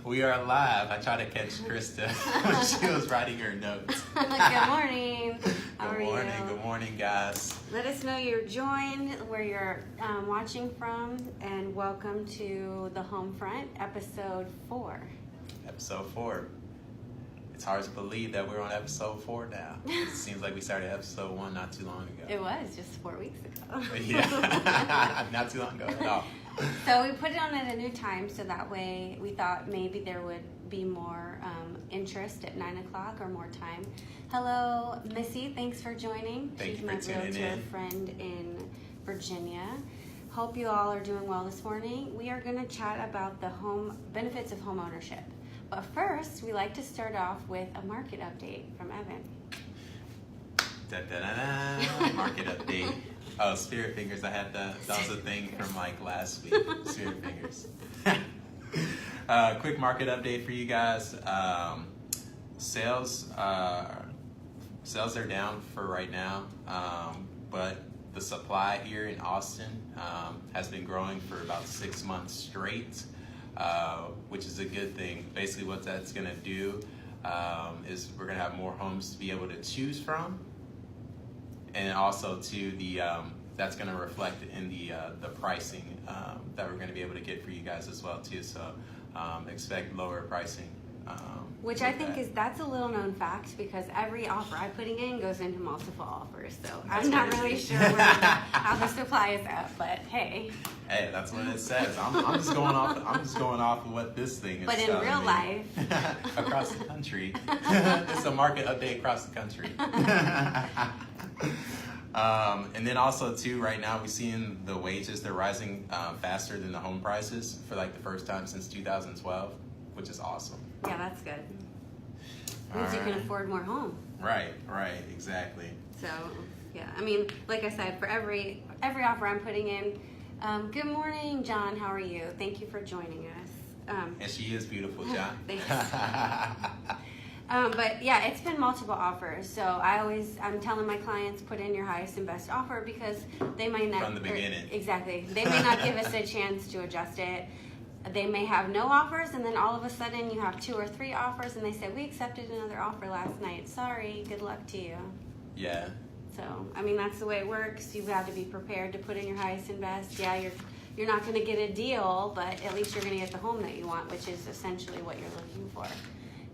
We are live. I tried to catch Krista when she was writing her notes. Good morning. How are Good morning. you? Good morning, guys. Let us know you're joined, where you're watching from, and welcome to The Homefront, episode 4. Episode 4. It's hard to believe that we're on episode 4 now. It seems like we started episode 1 not too long ago. It was just 4 weeks ago. Yeah, not too long ago at all. So we put it on at a new time, so that way we thought maybe there would be more interest at 9 o'clock or more time. Hello, Missy. Thanks for joining. Thank She's you my for tuning realtor in. friend in Virginia. Hope you all are doing well this morning. We are going to chat about the benefits of home ownership. But first, we like to start off with a market update from Evan. Da-da-da-da. Market update. Oh, Spirit Fingers. I had that. That was a thing from like last week. Spirit Fingers. Quick market update for you guys. Sales are down for right now, but the supply here in Austin has been growing for about 6 months straight, which is a good thing. Basically, what that's going to do is we're going to have more homes to be able to choose from. And also that's going to reflect in the pricing that we're going to be able to get for you guys as well too. So expect lower pricing. Which I think that's a little known fact, because every offer I'm putting in goes into multiple offers. So I'm not really sure how the supply is up, but hey. Hey, that's what it says. I'm just going off of what this thing is. But in real life, across the country, it's a market update across the country. And then also too, right now we're seeing the wages, they're rising faster than the home prices for like the first time since 2012, which is awesome. Yeah, that's good. Means you can afford more home. Right, exactly. So, yeah, I mean, like I said, for every offer I'm putting in, good morning, John, how are you? Thank you for joining us. And she is beautiful, John. Thanks. But yeah, it's been multiple offers. So I'm telling my clients, put in your highest and best offer, because they might not. From the beginning. Exactly. They may not give us a chance to adjust it. They may have no offers, and then all of a sudden you have 2 or 3 offers, and they say, we accepted another offer last night. Sorry, good luck to you. Yeah. So, I mean, that's the way it works. You've got to be prepared to put in your highest and best. Yeah, you're not going to get a deal, but at least you're going to get the home that you want, which is essentially what you're looking for.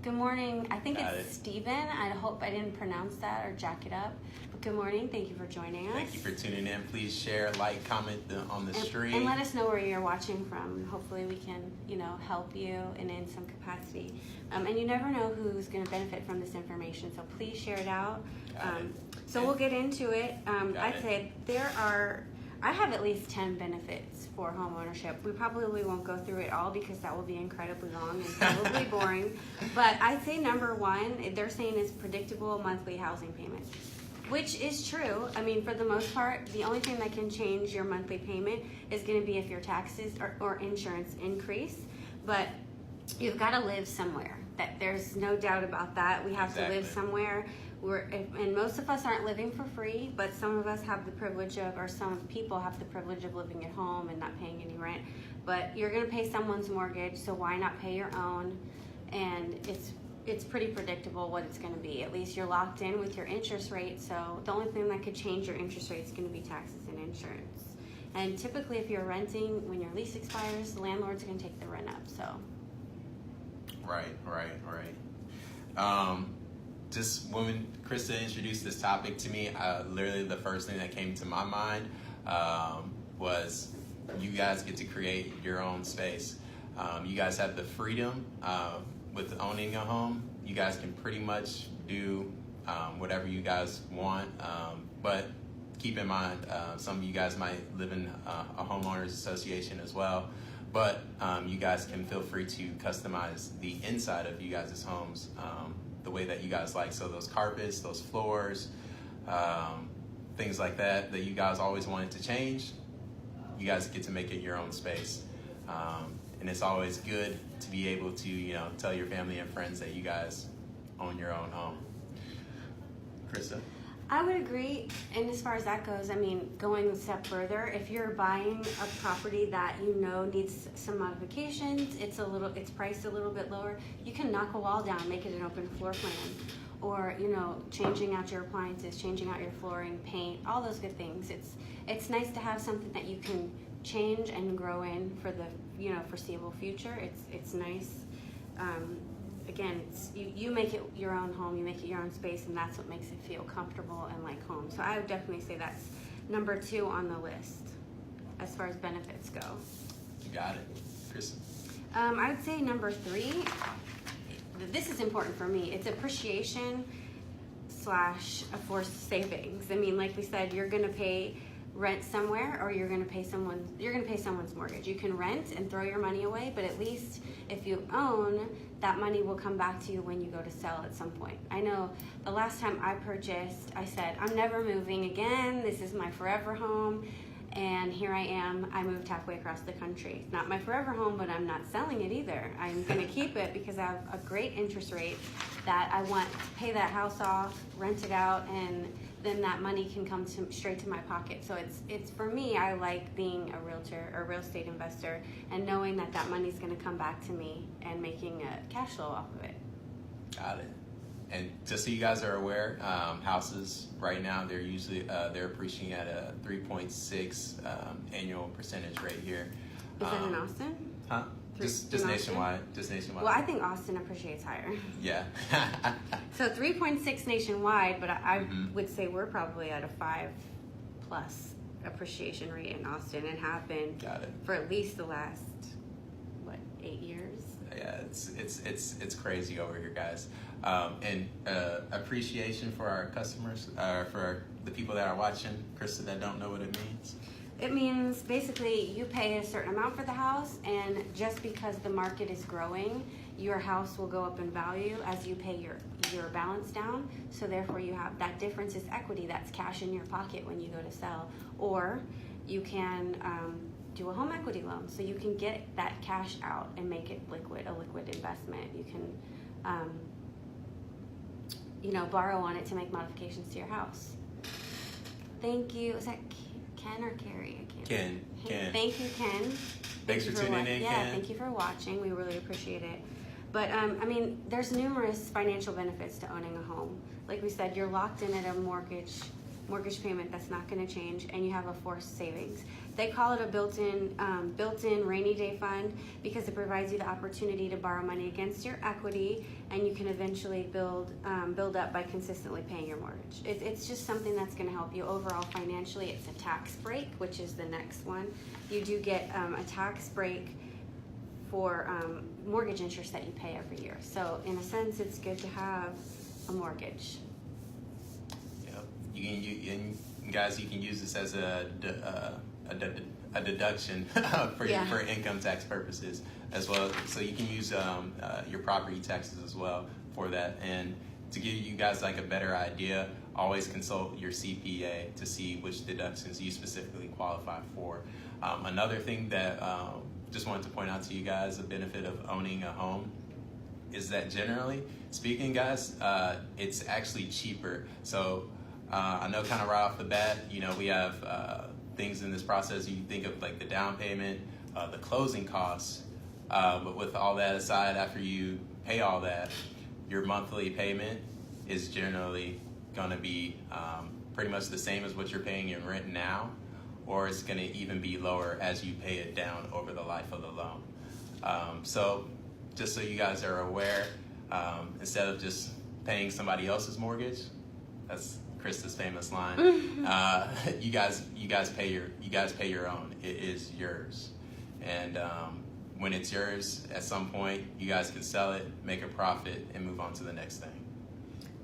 Good morning. I think it's Steven. I hope I didn't pronounce that or jack it up. But good morning. Thank you for joining us. Thank you for tuning in. Please share, like, comment on the stream. And let us know where you're watching from. Hopefully we can, help you in some capacity. And you never know who's going to benefit from this information, so please share it out. So we'll get into it. I'd say I have at least 10 benefits for home ownership. We probably won't go through it all, because that will be incredibly long and probably boring. But I'd say number 1, they're saying, is predictable monthly housing payments, which is true. I mean, for the most part, the only thing that can change your monthly payment is going to be if your taxes or insurance increase. But you've got to live somewhere. There's no doubt about that. We have to live somewhere. And most of us aren't living for free, but some of us have the privilege of, or some people have the privilege of living at home and not paying any rent. But you're going to pay someone's mortgage, so why not pay your own? And it's pretty predictable what it's going to be. At least you're locked in with your interest rate, so the only thing that could change your interest rate is going to be taxes and insurance. And typically, if you're renting, when your lease expires, the landlord's going to take the rent up. So. Right. Just when Krista introduced this topic to me, literally the first thing that came to my mind was you guys get to create your own space. You guys have the freedom with owning a home. You guys can pretty much do whatever you guys want, but keep in mind, some of you guys might live in a homeowners association as well. But you guys can feel free to customize the inside of you guys' homes the way that you guys like. So those carpets, those floors, things like that you guys always wanted to change, you guys get to make it your own space. And it's always good to be able to, tell your family and friends that you guys own your own home. Krista? I would agree, and as far as that goes, I mean, going a step further, if you're buying a property that you know needs some modifications, it's priced a little bit lower, you can knock a wall down, make it an open floor plan, or changing out your appliances, changing out your flooring, paint, all those good things. It's nice to have something that you can change and grow in for the foreseeable future. It's nice. Again, you make it your own home, you make it your own space, and that's what makes it feel comfortable and like home. So I would definitely say that's number 2 on the list as far as benefits go. You got it. Kristen? I would say number 3, this is important for me. It's appreciation / a forced savings. I mean, like we said, you're going to pay rent somewhere, or you're going to pay someone's mortgage. You can rent and throw your money away, but at least if you own, that money will come back to you when you go to sell at some point. I know the last time I purchased, I said, I'm never moving again. This is my forever home. And here I am. I moved halfway across the country. Not my forever home, but I'm not selling it either. I'm going to keep it because I have a great interest rate that I want to pay that house off, rent it out, and then that money can come straight to my pocket. So it's for me, I like being a realtor or real estate investor and knowing that that money is going to come back to me and making a cash flow off of it. Got it. And just so you guys are aware, houses right now, they're usually they're appreciating at a 3.6 annual percentage rate here. Is that in Austin? Huh? Just nationwide. Just nationwide. Well, I think Austin appreciates higher. Yeah. So 3.6 nationwide, but I would say we're probably at a 5+ appreciation rate in Austin, and have been for at least the last 8 years. Yeah, it's crazy over here, guys. And appreciation for our customers, for the people that are watching, Krista, that don't know what it means. It means basically you pay a certain amount for the house, and just because the market is growing, your house will go up in value as you pay your balance down. So therefore you have that difference is equity. That's cash in your pocket when you go to sell. Or you can do a home equity loan, so you can get that cash out and make it a liquid investment. You can borrow on it to make modifications to your house. Thank you. Is that Ken or Carrie? I can't Ken. Thank you, Ken. Thanks for tuning in, Yeah, Ken. thank you for watching. We really appreciate it. But there's numerous financial benefits to owning a home. Like we said, you're locked in at a mortgage payment that's not going to change, and you have a forced savings. They call it a built-in rainy day fund because it provides you the opportunity to borrow money against your equity, and you can eventually build up by consistently paying your mortgage. It's just something that's going to help you overall financially. It's a tax break, which is the next one. You do get a tax break for mortgage interest that you pay every year. So in a sense, it's good to have a mortgage. And guys, you can use this as a deduction for income tax purposes as well. So you can use your property taxes as well for that. And to give you guys like a better idea, always consult your CPA to see which deductions you specifically qualify for. Another thing that just wanted to point out to you guys, the benefit of owning a home, is that generally speaking, guys, it's actually cheaper. So I know kind of right off the bat, we have things in this process. You think of like the down payment, the closing costs, but with all that aside, after you pay all that, your monthly payment is generally going to be pretty much the same as what you're paying in rent now, or it's going to even be lower as you pay it down over the life of the loan. So just so you guys are aware, instead of just paying somebody else's mortgage, that's Krista's famous line. You guys pay your own. It is yours, and when it's yours, at some point you guys can sell it, make a profit, and move on to the next thing.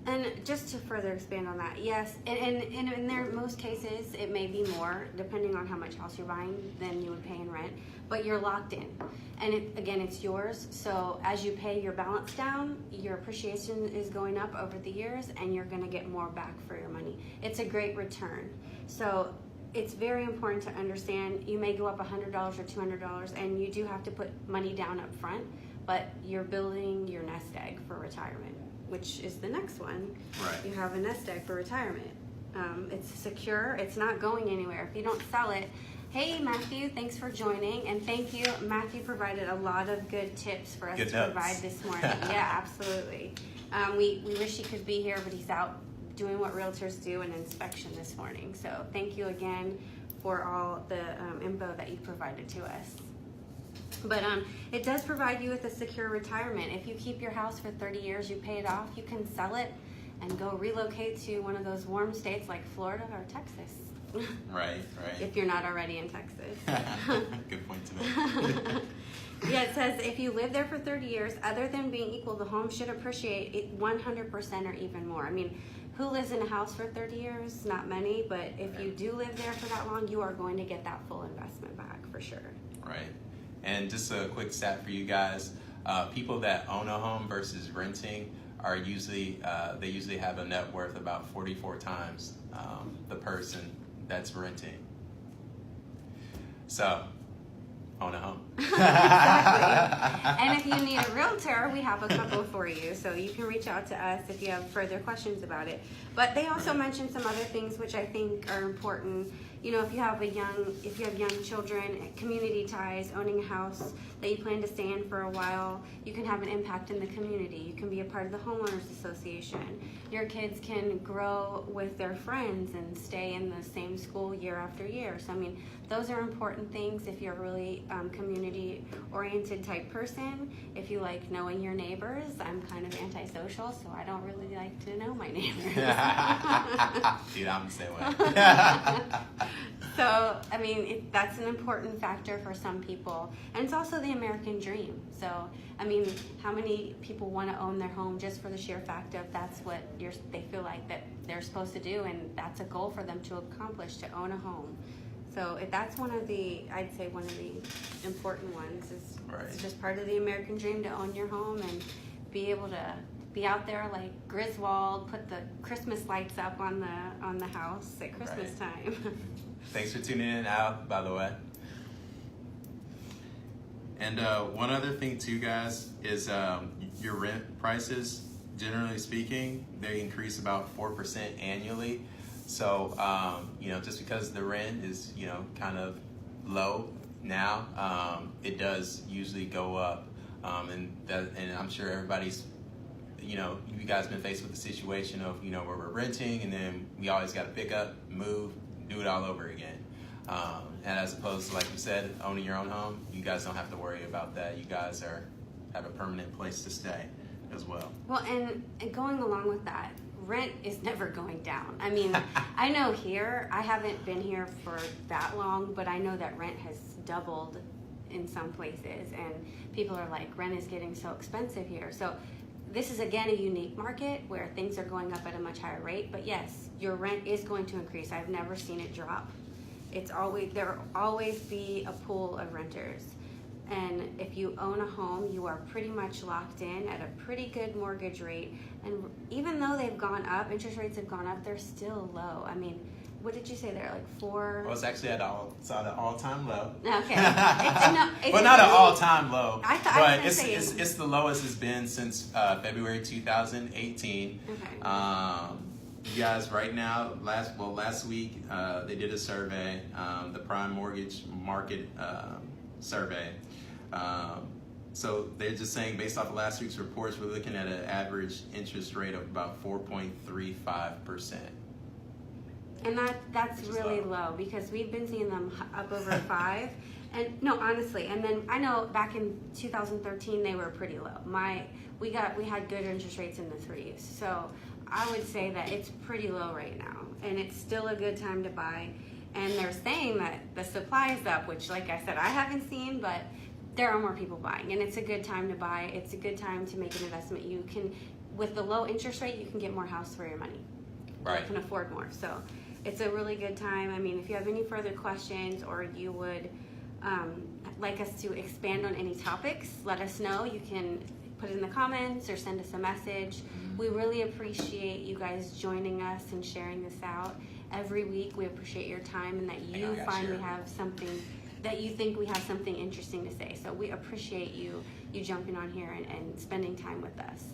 And just to further expand on that, yes, and in most cases it may be more depending on how much house you're buying than you would pay in rent, but you're locked in, and it's yours. So as you pay your balance down, your appreciation is going up over the years, and you're going to get more back for your money. It's a great return. So it's very important to understand you may go up $100 or $200, and you do have to put money down up front, but you're building your nest egg for retirement, which is the next one. Right. You have a nest egg for retirement. It's secure. It's not going anywhere. If you don't sell it, hey Matthew, thanks for joining, and thank you. Matthew provided a lot of good tips for us to provide this morning. Yeah, absolutely. We wish he could be here, but he's out doing what realtors do, an inspection this morning. So thank you again for all the info that you provided to us. But it does provide you with a secure retirement. If you keep your house for 30 years, you pay it off, you can sell it and go relocate to one of those warm states like Florida or Texas. Right. If you're not already in Texas. Good point to make. Yeah, it says if you live there for 30 years, other than being equal, the home should appreciate it 100% or even more. I mean, who lives in a house for 30 years? Not many, but if you do live there for that long, you are going to get that full investment back for sure. Right. And just a quick stat for you guys, people that own a home versus renting are usually, they usually have a net worth about 44 times the person that's renting. So, own a home. Exactly. And if you need a realtor, we have a couple for you. So you can reach out to us if you have further questions about it. But they also mentioned some other things which I think are important. You know, if you have young children, community ties, owning a house that you plan to stay in for a while, you can have an impact in the community. You can be a part of the homeowners association. Your kids can grow with their friends and stay in the same school year after year. So I mean, those are important things if you're a really community-oriented type person. If you like knowing your neighbors, I'm kind of antisocial, so I don't really like to know my neighbors. Dude, I'm the same way. So, I mean, that's an important factor for some people. And it's also the American dream. So, I mean, how many people want to own their home just for the sheer fact of that's what they feel like that they're supposed to do, and that's a goal for them to accomplish, to own a home. So if that's I'd say one of the important ones is It's just part of the American dream to own your home and be able to be out there like Griswold, put the Christmas lights up on the house at Christmas time. Thanks for tuning in, Al, by the way. And one other thing too, guys, is your rent prices, generally speaking, they increase about 4% annually. So, just because the rent is, kind of low now, it does usually go up. And I'm sure everybody's, you guys been faced with the situation of, where we're renting and then we always got to pick up, move, do it all over again. And as opposed to, like you said, owning your own home, you guys don't have to worry about that. You guys have a permanent place to stay as well. Well, and going along with that, rent is never going down. I mean, I know here, I haven't been here for that long, but I know that rent has doubled in some places, and people are like, rent is getting so expensive here. So this is, again, a unique market where things are going up at a much higher rate, but yes, your rent is going to increase. I've never seen it drop. There will always be a pool of renters. And if you own a home, you are pretty much locked in at a pretty good mortgage rate. And even though they've gone up, interest rates have gone up, they're still low. I mean, what did you say? They're like 4? Well, it's actually at an all-time low. Okay. Well, not an all-time low, but it's the lowest it's been since February 2018. Okay. You guys, right now, last week, they did a survey, the Prime Mortgage Market survey. So they're just saying, based off of last week's reports, we're looking at an average interest rate of about 4.35%. And that's really low because we've been seeing them up over 5. And no, honestly, and then I know back in 2013 they were pretty low. We had good interest rates in the 3s. So I would say that it's pretty low right now, and it's still a good time to buy. And they're saying that the supply is up, which, like I said, I haven't seen, but there are more people buying, and it's a good time to buy. It's a good time to make an investment. You can, with the low interest rate, you can get more house for your money. Right. You can afford more. So it's a really good time. I mean, if you have any further questions or you would like us to expand on any topics, let us know. You can put it in the comments or send us a message. We really appreciate you guys joining us and sharing this out every week. We appreciate your time and that you find we have something that you think we have something interesting to say. So we appreciate you jumping on here and spending time with us.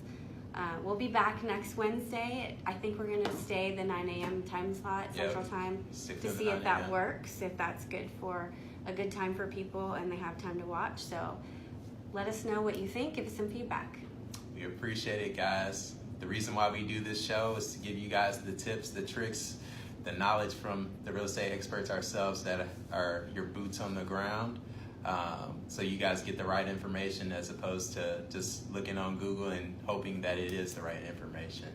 We'll be back next Wednesday. I think we're going to stay the 9 a.m. time slot, Central Time, Stick to to the see if 9 that a.m. works, if that's good for a good time for people and they have time to watch. So let us know what you think. Give us some feedback. We appreciate it, guys. The reason why we do this show is to give you guys the tips, the tricks, the knowledge from the real estate experts ourselves that are your boots on the ground. So you guys get the right information as opposed to just looking on Google and hoping that it is the right information.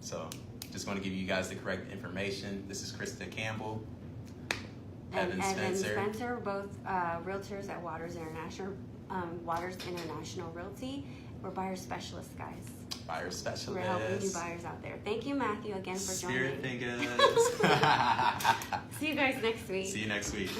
So just want to give you guys the correct information. This is Krista Campbell. And Evan Spencer, both realtors at Waters International Realty. We're buyer specialists, guys. Buyer specialists. We're helping you buyers out there. Thank you, Matthew, again for joining. Spirit fingers. See you guys next week. See you next week.